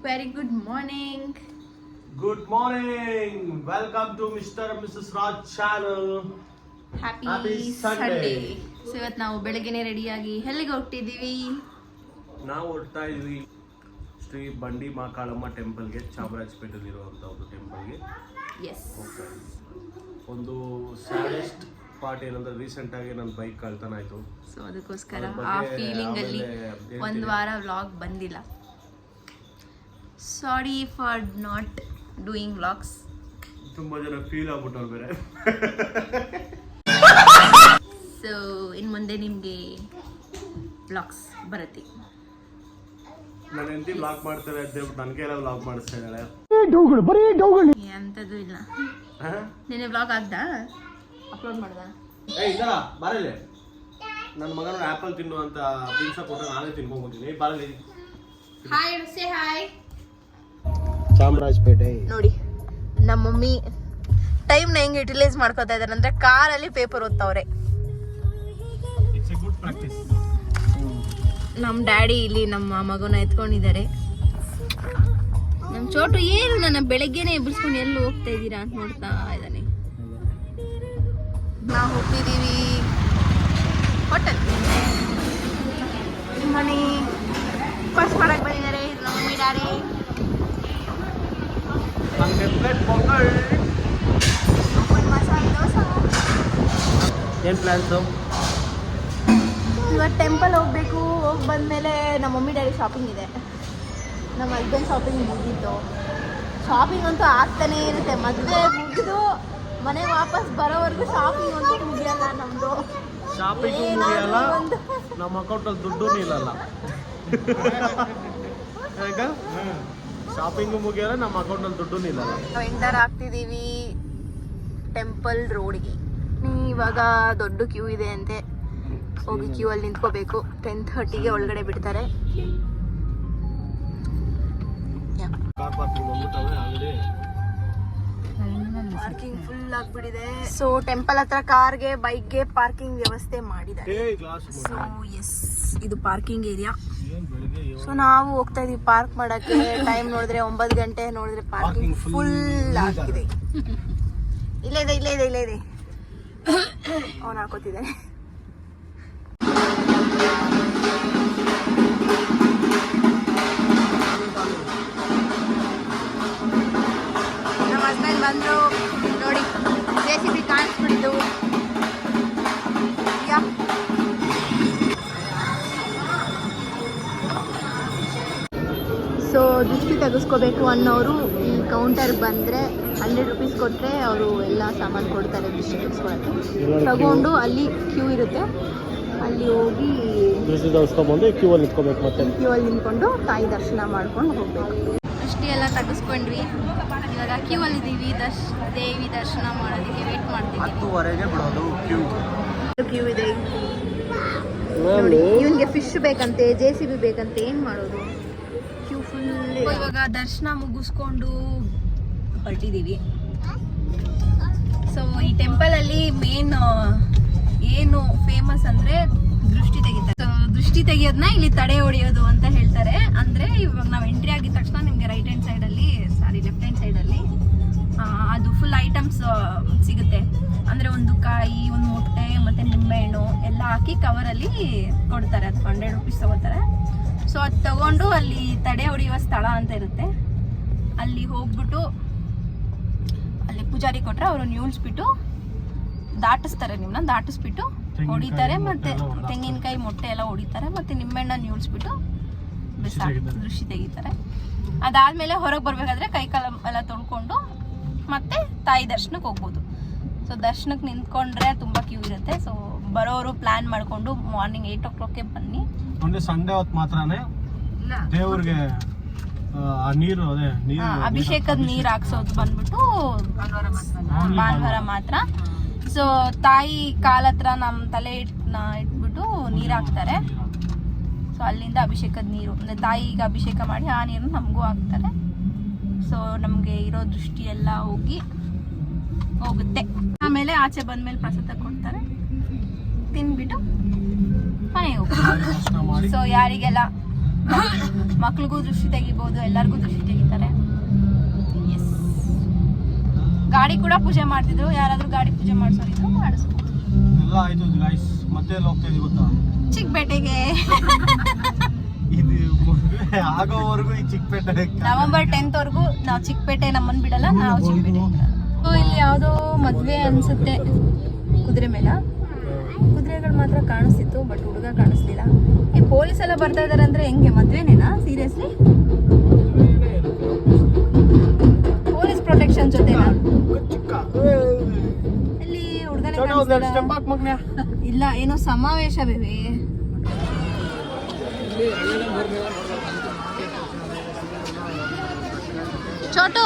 Very good morning. Good morning. Welcome to Mr. and Mrs. Raj channel. Happy Sunday. So ಇವತ್ತು ನಾವು ಬೆಳಗ್ಗೆನೇ ರೆಡಿಯಾಗಿ ಎಲ್ಲಿಗೆ ಹೋಗ್ತಿದ್ದೀವಿ? ನಾವು ಹೊರಡ್ತಾ ಇದೀವಿ ಶ್ರೀ ಬಂಡಿ ಮಹಾಕಾಳಮ್ಮ ಟೆಂಪಲ್ಗೆ, ಚಾಮರಾಜಪೇಟೆಯಲ್ಲಿರುವಂಥ ಒಂದು ಟೆಂಪಲ್ಗೆ. ಎಸ್. ಒಂದು ಸ್ಯಾಡೆಸ್ಟ್ ಪಾರ್ಟ್ ಏನಂದ್ರೆ ರೀಸೆಂಟ್ ಆಗಿ ನನ್ನ ಬೈಕ್ ಕಳ್ತನ ಆಯ್ತು. ಸೊ ಅದಕ್ಕೋಸ್ಕರ ಆ ಫೀಲಿಂಗ್ ಅಲ್ಲಿ ಒಂದು ವಾರ ವ್ಲಾಗ್ ಬಂದಿಲ್ಲ. Sorry for not doing vlogs. ತುಂಬಾ ಜನ ಫೀಲ್ ಆಗ್ಬಿಟ್ಟವ್ರು ಬೇರೆ. ಸೊ ಇನ್ನು ಮುಂದೆ ನಿಮಗೆ ವ್ಲಾಗ್ಸ್ ಬರುತ್ತೆ. ನನ್ನ ಹೆಂಡತಿ ವ್ಲಾಗ್ ಮಾಡ್ತಾರೆ ಅಂತ ಹೇಳ್ಬಿಟ್ಟು ನನ್ನ ಕೈಯಲ್ಲಿ ವ್ಲಾಗ್ ಮಾಡಿಸ್ತಾ ಇದ್ದಾಳೆ. ಎಂಥದ್ದು ಇಲ್ಲ. ನಿನ್ನೆ ವ್ಲಾಗ್ ಆಗ್ದಾ? ಅಪ್ಲೋಡ್ ಮಾಡ್ದ? ಇಲ್ಲ ಬರಲಿ. ನನ್ನ ಮಗನ ಆ್ಯಪಲ್ ತಿನ್ನು ಅಂತ ಪ್ರಿನ್ಸ ಕೊಟ್ಟರೆ ನಾನೇ ತಿನ್ಕೊಂಡ್ಬಂತೀನಿ. ಬರಲಿ. Hi, say hi. ಚಾಮರಾಜಪೇಟೆ ನೋಡಿ ನಮ್ಮ ಮಮ್ಮಿ ಟೈಮ್ನ ಹೆಂಗೆ ಯುಟಿಲೈಸ್ ಮಾಡ್ಕೋತಾ ಇದ್ದಾರೆ ಅಂದ್ರೆ ಕಾರಲ್ಲಿ ಪೇಪರ್ ಓದ್ತಾವ್ರೆ. It's a good practice. ನಮ್ಮ ಡ್ಯಾಡಿ ಇಲ್ಲಿ ನಮ್ಮ ಮಗನ ಎತ್ಕೊಂಡಿದ್ದಾರೆ. ನಮ್ಮ ಚೋಟು ಏನು ನನ್ನ ಬೆಳಗ್ಗೆನೆ ಎಬ್ಬಿಸ್ಕೊಂಡು ಎಲ್ಲಿ ಹೋಗ್ತಾ ಇದ್ದೀರಾ ಅಂತ ನೋಡ್ತಾ ಇದ್ದಾನೆ. ನಾವು ಹೋಗ್ತಿದ್ದೀವಿ ಹೋಟೆಲ್. ಮನೆ ಫಸ್ಟ್ ಮಾಡಕ್ಕೆ ಬಂದಿದ್ದಾರೆ ನಮ್ಮ ಮಮ್ಮಿ ಡ್ಯಾಡಿ. ಮಸಾಲೆ ದೋಸೆ. ಏನು ಪ್ಲಾನ್ಸು? ಇವತ್ತು ಟೆಂಪಲ್ ಹೋಗ್ಬೇಕು. ಹೋಗಿ ಬಂದಮೇಲೆ ನಮ್ಮ ಮಮ್ಮಿ ಡ್ಯಾಡಿ ಶಾಪಿಂಗ್ ಇದೆ. ನಮ್ಮ ಹಸ್ಬೆಂಡ್ ಶಾಪಿಂಗ್ ಮುಗಿದ್ದು. ಶಾಪಿಂಗ್ ಅಂತೂ ಆಗ್ತಾನೆ ಇರುತ್ತೆ. ಮದುವೆ ಮುಗಿದು ಮನೆಗೆ ವಾಪಸ್ ಬರೋವರೆಗೂ ಶಾಪಿಂಗ್ ಅಂತೂ ಮುಗಿಯಲ್ಲ ನಮ್ಮದು. ಶಾಪಿಂಗು ಮುಗಿಯಲ್ಲ, ನಮ್ಮ ಅಕೌಂಟಲ್ಲಿ ದುಡ್ಡು ನಿಲ್ಲಲ್ಲ. ಶಾಪಿಂಗು ಮುಗಿಯಲ್ಲ, ನಮ್ಮ ಅಕೌಂಟಲ್ಲಿ ದುಡ್ಡು ನಿಲ್ಲಲ್ಲ. ನಾವು ಎಂಟರ್ ಆಗ್ತಿದ್ದೀವಿ ಟೆಂಪಲ್ ರೋಡ್ಗೆ. ಇವಾಗ ದೊಡ್ಡ ಕ್ಯೂ ಇದೆ ಅಂತೆ. ಹೋಗಿ ಕ್ಯೂ ಅಲ್ಲಿ ನಿಂತ್ಕೋಬೇಕು. 10:30ಗೆ ಒಳಗಡೆ ಬಿಡ್ತಾರೆ. ಪಾರ್ಕಿಂಗ್ ಫುಲ್ ಆಗ್ಬಿಟ್ಟಿದೆ. ಸೊ ಟೆಂಪಲ್ ಹತ್ರ ಕಾರ್ಗೆ, ಬೈಕ್ಗೆ ಪಾರ್ಕಿಂಗ್ ವ್ಯವಸ್ಥೆ ಮಾಡಿದ್ದಾರೆ. ಸೊ ಎಸ್, ಇದು ಪಾರ್ಕಿಂಗ್ ಏರಿಯಾ. ಸೊ ನಾವು ಹೋಗ್ತಾ ಇದೀವಿ ಪಾರ್ಕ್ ಮಾಡಕ್ಕೆ. ಟೈಮ್ ನೋಡಿದ್ರೆ 9 ಗಂಟೆ, ನೋಡಿದ್ರೆ ಪಾರ್ಕಿಂಗ್ ಫುಲ್ ಆಗಿದೆ. ಇಲ್ಲೇ ಇದೆ ಅವನು ಹಾಕೋತಿದ್ದಾನೆ. ನಮ್ಮ ಹಸ್ಬೆಂಡ್ ಬಂದ್ರು ನೋಡಿ. JCB ಕಾಣಿಸ್ಬಿಡ್ತು. ಸೊ ದೃಷ್ಟಿ ತೆಗೆಸ್ಕೋಬೇಕು ಅನ್ನೋರು ಈ ಕೌಂಟರ್ಗೆ ಬಂದರೆ 100 ರೂಪೀಸ್ ಕೊಟ್ಟರೆ ಅವರು ಎಲ್ಲ ಸಾಮಾನು ಕೊಡ್ತಾರೆ ದೃಷ್ಟಿ ತೆಗೆಸ್ಕೊಳಕ್ಕೆ. ತಗೊಂಡು ಅಲ್ಲಿ ಕ್ಯೂ ಇರುತ್ತೆ, ಅಲ್ಲಿ ಹೋಗಿ ದೃಷ್ಟಿ ತೆಗೆಸ್ಕೊಂಡ್ಬಂದು ಕ್ಯೂ ಅಲ್ಲಿ ನಿಂತ್ಕೋಬೇಕು. ಮತ್ತೆ ಕ್ಯೂ ಅಲ್ಲಿ ನಿಂತ್ಕೊಂಡು ತಾಯಿ ದರ್ಶನ ಮಾಡ್ಕೊಂಡು ಹೋಗ್ಬೇಕು. ದೃಷ್ಟಿ ಎಲ್ಲ ತೆಗೆಸ್ಕೊಂಡ್ವಿ. ಇವಾಗ ಕ್ಯೂ ಅಲ್ಲಿ ಇದ್ದೀವಿ. ದೇವಿ ದರ್ಶನ ಮಾಡೋದಕ್ಕೆ ವೇಟ್ ಮಾಡ್ತೀವಿ. 10:30ಗೆ ಬಿಡೋದು ಕ್ಯೂ ಇದೆ ನೋಡಿ. ಇವನಿಗೆ ಫಿಶ್ ಬೇಕಂತೆ, JCB ಬೇಕಂತೆ. ಏನು ಮಾಡೋದು? Queue full. ಇವಾಗ ದರ್ಶನ ಮುಗಿಸ್ಕೊಂಡು ಹೊರಟಿದ್ದೀವಿ. ಸೊ ಈ ಟೆಂಪಲಲ್ಲಿ ಮೇನ್ ಏನು ಫೇಮಸ್ ಅಂದರೆ ದೃಷ್ಟಿ ತೆಗಿತಾರೆ. ಸೊ ದೃಷ್ಟಿ ತೆಗಿಯೋದನ್ನ ಇಲ್ಲಿ ತಡೆ ಹೊಡೆಯೋದು ಅಂತ ಹೇಳ್ತಾರೆ. ಅಂದರೆ ಇವಾಗ ನಾವು ಎಂಟ್ರಿ ಆಗಿದ ತಕ್ಷಣ ನಿಮಗೆ ಲೆಫ್ಟ್ ಹ್ಯಾಂಡ್ ಸೈಡಲ್ಲಿ ಅದು ಫುಲ್ ಐಟಮ್ಸ್ ಸಿಗುತ್ತೆ. ಅಂದರೆ ಒಂದು ಕಾಯಿ, ಒಂದು ಮೊಟ್ಟೆ ಮತ್ತು ನಿಂಬೆಹಣ್ಣು ಎಲ್ಲ ಹಾಕಿ ಕವರಲ್ಲಿ ಕೊಡ್ತಾರೆ. ಅದು 100 ರೂಪೀಸ್ ತಗೋತಾರೆ. ಸೊ ಅದು ತಗೊಂಡು ಅಲ್ಲಿ ತಡೆ ಹೊಡೆಯುವ ಸ್ಥಳ ಅಂತ ಇರುತ್ತೆ. ಅಲ್ಲಿ ಹೋಗ್ಬಿಟ್ಟು ಅಲ್ಲಿ ಪೂಜಾರಿ ಕೊಟ್ಟರೆ ಅವರು ದಾಟಿಸ್ತಾರೆ. ನಿಮ್ಮನ್ನ ದಾಟಿಸ್ಬಿಟ್ಟು ಹೊಡಿತಾರೆ. ಮತ್ತು ತೆಂಗಿನಕಾಯಿ, ಮೊಟ್ಟೆ ಎಲ್ಲ ಹೊಡಿತಾರೆ. ಮತ್ತು ನಿಂಬೆಹಣ್ಣ ನ್ಯೂಳ್ಸ್ಬಿಟ್ಟು ದೃಷ್ಟಿ ತೆಗಿತಾರೆ. ಅದಾದಮೇಲೆ ಹೊರಗೆ ಬರಬೇಕಾದ್ರೆ ಕೈ ಕಾಲ ಎಲ್ಲ ತೊಳ್ಕೊಂಡು ಮತ್ತೆ ತಾಯಿ ದರ್ಶನಕ್ಕೆ ಹೋಗ್ಬೋದು. ಸೊ ದರ್ಶನಕ್ಕೆ ನಿಂತ್ಕೊಂಡ್ರೆ ತುಂಬ ಕ್ಯೂ ಇರುತ್ತೆ. ಸೊ ಬರೋರು ಪ್ಲಾನ್ ಮಾಡಿಕೊಂಡು ಮಾರ್ನಿಂಗ್ 8 o'clockಗೆ ಬನ್ನಿ. ಅಂದ್ರೆ ಸಂಡೇ ಹೊತ್ತು ಮಾತ್ರನೇ ದೇವ್ರಿಗೆ ನೀರು ಅಭಿಷೇಕದ ನೀರು ಹಾಕ್ಸೋದು ಬಂದ್ಬಿಟ್ಟು ಭಾನುವಾರ ಮಾತ್ರ. ಸೊ ತಾಯಿ ಕಾಲ ಹತ್ರ ನಮ್ಮ ತಲೆ ಇಟ್ಬಿಟ್ಟು ನೀರು ಹಾಕ್ತಾರೆ. ಸೊ ಅಲ್ಲಿಂದ ಅಭಿಷೇಕದ ನೀರು ಅಂದರೆ ತಾಯಿಗೆ ಅಭಿಷೇಕ ಮಾಡಿ ಆ ನೀರನ್ನು ನಮಗೂ ಹಾಕ್ತಾರೆ. ಸೊ ನಮಗೆ ಇರೋ ದೃಷ್ಟಿ ಎಲ್ಲ ಹೋಗುತ್ತೆ. ಆಮೇಲೆ ಆಚೆ ಬಂದ್ಮೇಲೆ ಪ್ರಸಾದ ಕೊಡ್ತಾರೆ. ತಿನ್ಬಿಟ್ಟು ಮನೆಗೆ ಹೋಗ್ತಾರೆ. ಸೊ ಯಾರಿಗೆಲ್ಲ ಮಕ್ಳಿಗೂ ದೃಷ್ಟಿ ತೆಗಿಬಹುದು, ಎಲ್ಲರಿಗೂ ದೃಷ್ಟಿ ತೆಗಿತಾರೆ. ಎಸ್, ಗಾಡಿ ಕೂಡ ಪೂಜೆ ಮಾಡ್ತಿದ್ರು. ಯಾರಾದ್ರೂ ಗಾಡಿ ಪೂಜೆ ಮಾಡಿಸೋರಿದ್ರು ಮಾಡಿಸ್ಬೋದು. ಎಲ್ಲ ಆಯ್ತು ಗೈಸ್. ಮತ್ತೆ ಎಲ್ಲ ಹೋಗ್ತಾ ಇದೀವಿ ಗೊತ್ತಾ? ಚಿಕ್ಕಪೇಟೆಗೆ. ಇದು ಮದುವೆ ಆಗೋವರೆಗೂ ಈ ಚಿಕ್ಕಪೇಟೆ ನವೆಂಬರ್ 10th ವರೆಗೂ ನಾವು ಚಿಕ್ಕಪೇಟೆ ನಮ್ಮನ್ ಬಿಡಲ್ಲ, ನಾವು ಚಿಕ್ಕಪೇಟೆ ಇಲ್ಲಿ ಯಾವುದೋ ಮದ್ವೆ ಅನ್ಸುತ್ತೆ. ಕುದುರೆ ಮೇಲ ಕುದುರೆಗಳು ಮಾತ್ರ ಕಾಣಿಸ್ತಿತ್ತು, ಬಟ್ ಹುಡುಗ ಕಾಣಿಸ್ಲಿಲ್ಲ. ಈ ಪೊಲೀಸ್ ಎಲ್ಲ ಬರ್ತಾ ಇದಾರೆ ಅಂದ್ರೆ ಹೆಂಗೆ, ಮದ್ವೆನೇನಾ ಸೀರಿಯಸ್ಲಿ? ಪೊಲೀಸ್ ಪ್ರೊಟೆಕ್ಷನ್ ಜೊತೆನಾ? ಇಲ್ಲಿ ಹುಡುಗನೇ ಇಲ್ಲ, ಏನೋ ಸಮಾವೇಶ ಬೇವೆ. ಚೋಟು